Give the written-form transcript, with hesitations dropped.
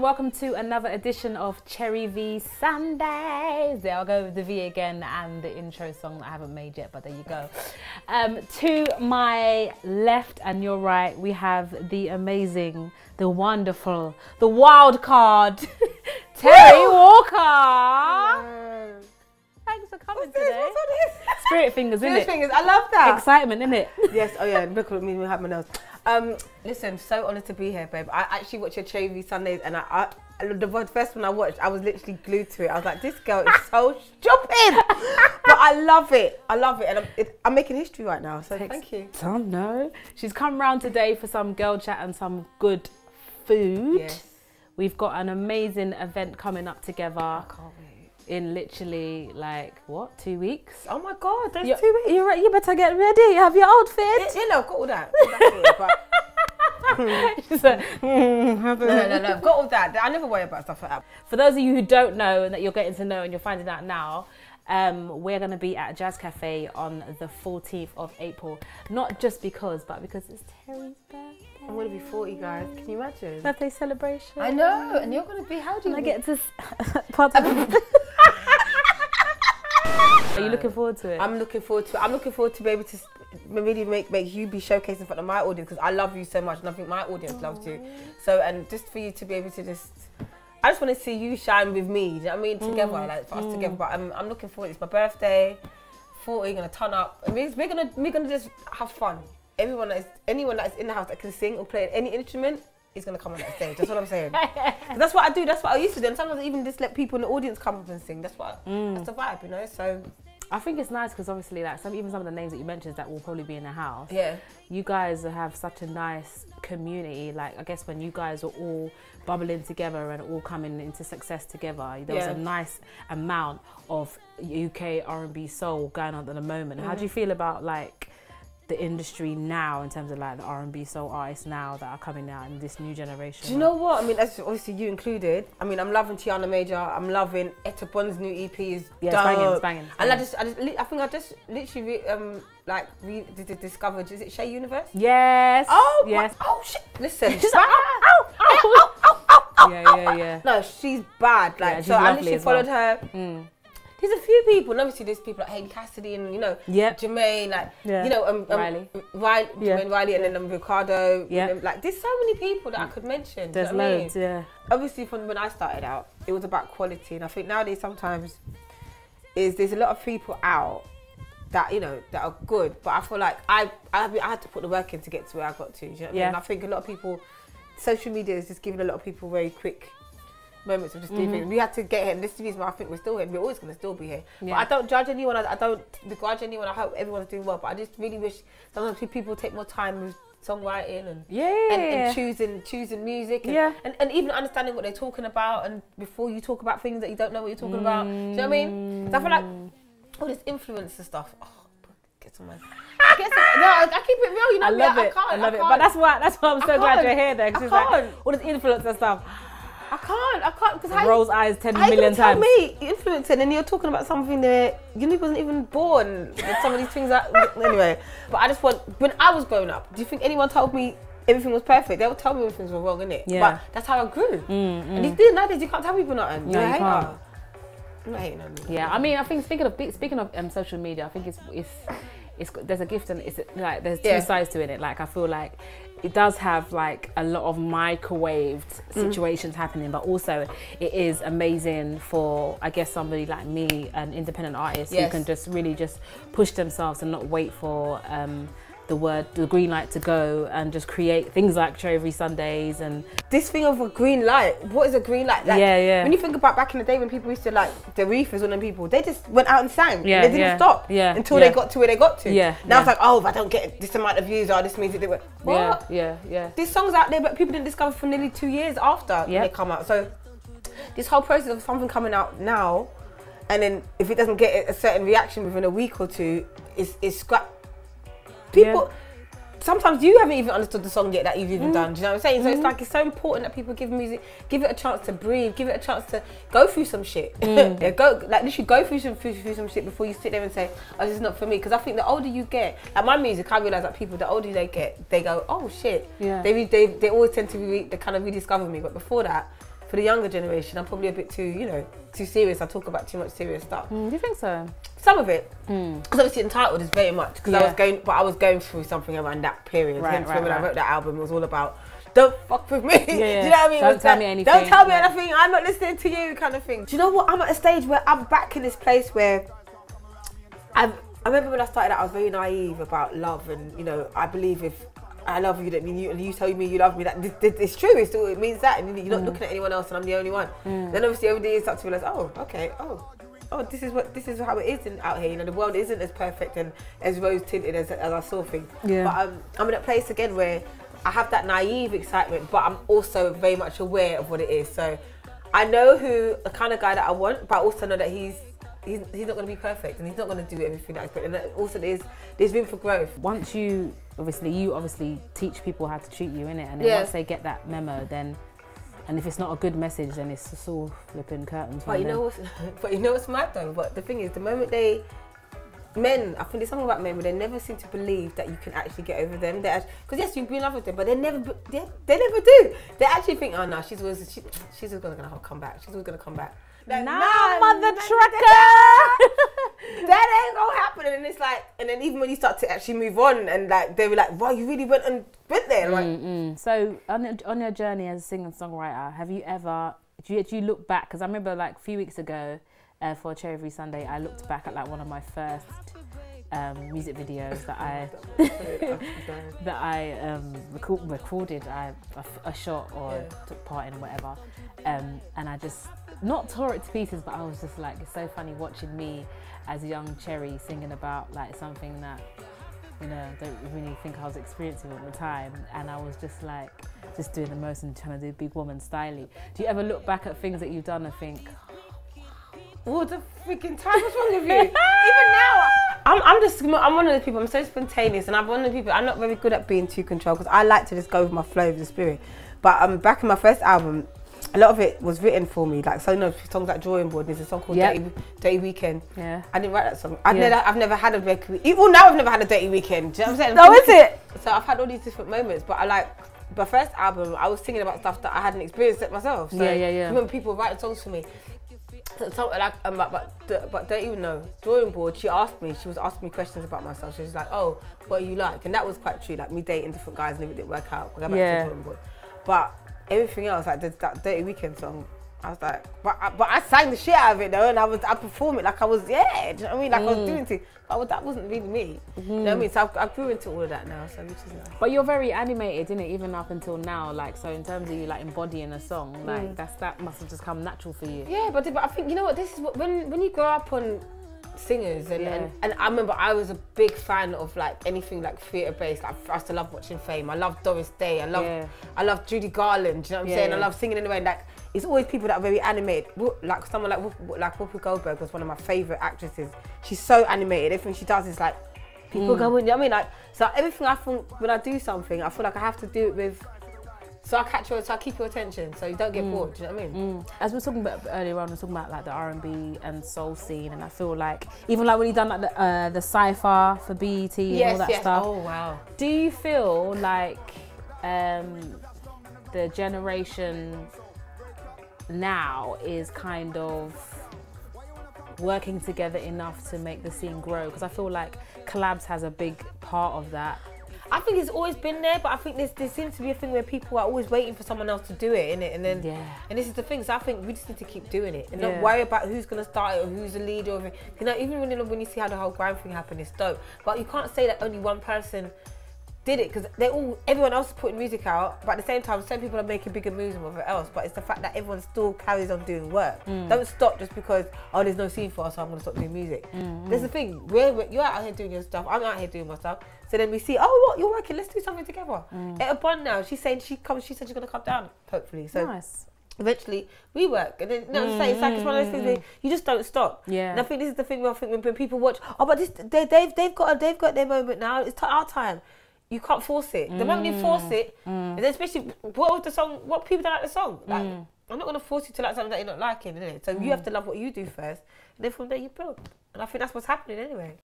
everyone, welcome to another edition of Cherri V Sundays. There, I'll go with the V again and the intro song that I haven't made yet, but there you go. To my left and your right, we have the amazing, the wonderful, the wild card, Terri Walker. Thanks for coming today. What's on this? Spirit fingers, innit? Spirit fingers, I love that. Excitement, innit? Yes, oh yeah, look at me, we have my nose. Listen, so honoured to be here, babe. I actually watch your Cherri V Sundays, and the first one I watched, I was literally glued to it. I was like, this girl is so stupid, but I love it. I love it, and I'm making history right now. So thank you. Don't know. She's come round today for some girl chat and some good food. Yes. We've got an amazing event coming up together. I can't wait. In literally like what, 2 weeks? Oh my God, there's 2 weeks. You're right. You better get ready. Have your outfit. Yeah, no, I've got all that. She's like, no, I've got all that. I never worry about stuff like that. For those of you who don't know and that you're getting to know and you're finding out now, we're going to be at Jazz Cafe on the 14th of April. Not just because, but because it's Terri's birthday. I'm going to be 40, guys. Can you imagine? Birthday celebration. I know, and you're going to be, how do you... I get to part of Are you looking forward to it? I'm looking forward to it. I'm looking forward to be able to really make you be showcased in front of my audience, because I love you so much and I think my audience loves you. So, and just for you to be able to I just want to see you shine with me, do you know what I mean? Together, like for us together. But I'm looking forward. It's my birthday, 40, gonna turn up. I mean, we're gonna just have fun. Anyone that is in the house that can sing or play any instrument is gonna come on that stage. That's what I'm saying. That's what I do. That's what I used to do. And sometimes I even just let people in the audience come up and sing. That's what. That's the vibe, you know. So. I think it's nice because obviously, like even some of the names that you mentioned that will probably be in the house. Yeah. You guys have such a nice community. Like I guess when you guys are all bubbling together and all coming into success together, there was a nice amount of UK R&B soul going on at the moment. How do you feel about like the industry now in terms of like the R&B soul artists now that are coming out in this new generation? Do you know what? I mean, that's obviously you included. I mean, I'm loving Tiana Major. I'm loving Etta Bond's new EP is dope. It's banging. And I think I just literally discovered, is it Shea Universe? Yes. Oh, yes. Oh shit. Listen. She's like, ow. Yeah. No, she's bad. Like, yeah, so I literally followed her. There's a few people, and obviously there's people like Hayley Cassidy and, you know, Jermaine, like, you know, Riley. Jermaine Riley, and then Ricardo. Like, there's so many people that I could mention. There's loads, Obviously, from when I started out, it was about quality, and I think nowadays sometimes there's a lot of people out that, you know, that are good, but I feel like I had to put the work in to get to where I got to. Do you know what I mean? And I think a lot of people, social media is just giving a lot of people very quick moments of just doing things. We had to get here, and this is the reason why I think we're still here. We're always going to still be here. But I don't judge anyone. I don't begrudge anyone. I hope everyone's doing well. But I just really wish sometimes people take more time with songwriting and choosing music and even understanding what they're talking about, and before you talk about things that you don't know what you're talking about. Do you know what I mean? So I feel like all this influencer stuff. Oh, get some. No, I keep it real. You know, I love it. I love it. But that's why I'm so glad you're here. Then, because like all this influencer stuff. I can't, because rolls eyes 10 million times. Tell me influencing, and you're talking about something that you wasn't even born with some of these things. Anyway, but I just want, when I was growing up, do you think anyone told me everything was perfect? They would tell me when things were wrong, innit? Yeah. But that's how I grew. And these days, nowadays, you can't tell people nothing. No, you can't. I'm not hating on you. Yeah, I mean, I think speaking of social media, I think it's there's a gift and it's like there's two sides to it. Like I feel like it does have like a lot of microwaved situations happening, but also it is amazing for, I guess, somebody like me, an independent artist who can just really just push themselves and not wait for the green light to go and just create things like Cherri V Sundays. And this thing of a green light, what is a green light? Like, when you think about back in the day when people used to like the reefers and them people, they just went out and sang. They didn't stop until they got to where they got to. Now it's like, oh, if I don't get this amount of views or this music, they went, what? These songs out there, but people didn't discover for nearly 2 years after they come out. So this whole process of something coming out now, and then if it doesn't get a certain reaction within a week or two, is scrap. People, sometimes you haven't even understood the song yet that you've even done. Do you know what I'm saying? So it's like, it's so important that people give music, give it a chance to breathe, give it a chance to go through some shit. Literally go through some shit before you sit there and say, oh, this is not for me. Because I think the older you get, like my music, I realise that people, the older they get, they go, oh shit. They always tend to they kind of rediscover me. But before that, for the younger generation, I'm probably a bit too, you know, too serious. I talk about too much serious stuff. Do you think so? Some of it, because obviously Entitled is very much because I was going through something around that period. When I wrote that album, it was all about don't fuck with me. Do you know what I mean? Don't tell me anything. Don't tell me anything. I'm not listening to you, kind of thing. Do you know what? I'm at a stage where I'm back in this place where I remember when I started out, I was very naive about love, and you know, I believe if I love you, that mean you, and you tell me you love me, that it's true. It means that, and you're not looking at anyone else, and I'm the only one. Then obviously every day you start to realize, oh, okay, this is how it is out here. You know, the world isn't as perfect and as rose tinted as I saw things. Yeah. But I'm in a place again where I have that naive excitement, but I'm also very much aware of what it is. So I know the kind of guy that I want, but I also know that he's not going to be perfect, and he's not going to do everything that I expect. And also there's room for growth. Once you obviously teach people how to treat you, innit? And then once they get that memo, then, and if it's not a good message, then it's just all flipping curtains. But you know what's mad though? But the thing is, the moment I think there's something about men where they never seem to believe that you can actually get over them. Because yes, you can be in love with them, but they never do. They actually think, oh no, she's always going to come back. She's always going to come back. Like, nah, mother trucker. That ain't gonna happen. And it's like, and then even when you start to actually move on, and like they were like, wow, you really went there. Like, So on your journey as a singer-songwriter, have you ever? Do you look back? Because I remember like a few weeks ago for Cherri V Sunday, I looked back at like one of my first music videos that I recorded. I shot or took part in, whatever, and I just not tore it to pieces, but I was just like, it's so funny watching me as a young Cherry singing about like something that, you know, I don't really think I was experiencing at the time, and I was just like, just doing the most and trying to do big woman styly. Do you ever look back at things that you've done and think, what the freaking time? What's wrong with you? Even now, I'm one of the people, I'm so spontaneous, and I'm one of the people, I'm not very good at being too controlled, because I like to just go with my flow of the spirit. But back in my first album, a lot of it was written for me, like, so you know, songs like Drawing Board, there's a song called Dirty Weekend. Yeah. I didn't write that song. I've never had a well, now I've never had a dirty weekend. Do you know what I'm saying? No, is it? So I've had all these different moments, but my first album, I was singing about stuff that I hadn't experienced it myself. So I remember people writing songs for me. So, like, but don't even know. Drawing Board, she was asking me questions about myself. She was like, oh, what are you like? And that was quite true, like me dating different guys and if it didn't work out, I go back to Drawing Board. But everything else, like that Dirty Weekend song, I was like, but I sang the shit out of it though, and I performed it like I was, do you know what I mean? Like I was doing things, but that wasn't really me. You know what I mean? So I grew into all of that now, so which is nice. But you're very animated, isn't it? Even up until now, like, so in terms of you like embodying a song, like that must have just come natural for you. Yeah, but I think, you know what, this is what, when you grow up on singers and I remember I was a big fan of like anything like theatre based. Like, I used to love watching Fame. I love Doris Day. I love Judy Garland. Do you know what I'm saying? I love singing in the way like it's always people that are very animated. Like someone like Whoopi Goldberg was one of my favourite actresses. She's so animated. Everything she does is like people going. You know what I mean? Like, so everything I think when I do something, I feel like I have to do it with. So I keep your attention, so you don't get bored. Do you know what I mean? As we were talking about earlier on, we were talking about like the R&B and soul scene, and I feel like even like when you done like the Cypher for BET and all that stuff. Oh wow! Do you feel like the generation now is kind of working together enough to make the scene grow? Because I feel like collabs has a big part of that. I think it's always been there, but I think there seems to be a thing where people are always waiting for someone else to do it, innit? And then, and this is the thing. So I think we just need to keep doing it and not worry about who's gonna start it or who's the leader of it. You know, even when you see how the whole grime thing happened, it's dope. But you can't say that only one person did it, because everyone else is putting music out, but at the same time, some people are making bigger moves than whatever else. But it's the fact that everyone still carries on doing work. Don't stop just because there's no scene for us, so I'm gonna stop doing music. There's the thing. You're out here doing your stuff. I'm out here doing my stuff. So then we see, what, you're working, let's do something together. At a bond now, she said she's gonna come down, hopefully. So nice. Eventually we work, and then it's like it's one of those things where you just don't stop. Yeah. And I think this is the thing where I think when people watch, but they've got their moment now. It's our time. You can't force it. The moment you force it, and then especially what people don't like the song. Like, I'm not gonna force you to like something that you're not liking, innit? So you have to love what you do first, and then from there you build. And I think that's what's happening anyway.